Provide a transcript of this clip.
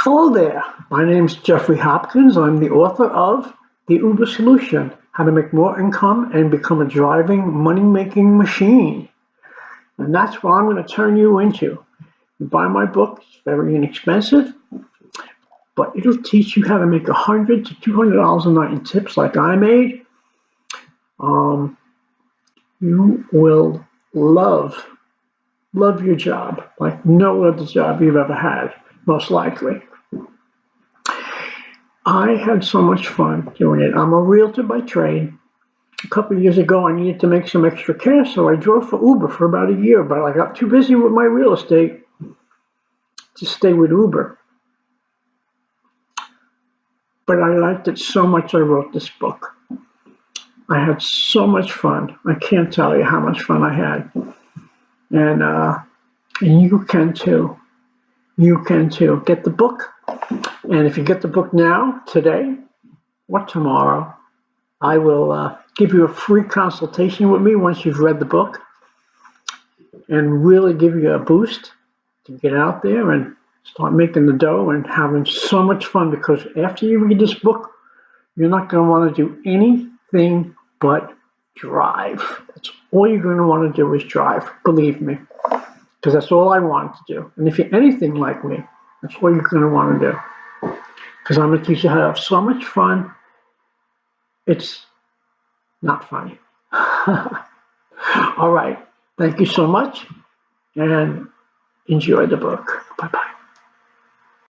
Hello there, my name is Jeffrey Hopkins. I'm the author of The Uber Solution, How to Make More Income and Become a Driving Money-Making Machine. And that's what I'm going to turn you into. You buy my book, it's very inexpensive, but it'll teach you how to make $100 to $200 a night in tips like I made. You will love your job like no other job you've ever had, most likely. I had so much fun doing it. I'm a realtor by trade. A couple of years ago, I needed to make some extra cash, so I drove for Uber for about a year, but I got too busy with my real estate to stay with Uber. But I liked it so much, I wrote this book. I had so much fun. I can't tell you how much fun I had. And you can too. You can too. Get the book. And if you get the book now, today, or tomorrow, I will give you a free consultation with me once you've read the book and really give you a boost to get out there and start making the dough and having so much fun, because after you read this book, you're not going to want to do anything but drive. That's all you're going to want to do is drive, believe me, because that's all I want to do. And if you're anything like me, that's all you're going to want to do, because I'm going to teach you how to have so much fun. It's not funny. All right. Thank you so much and enjoy the book. Bye-bye.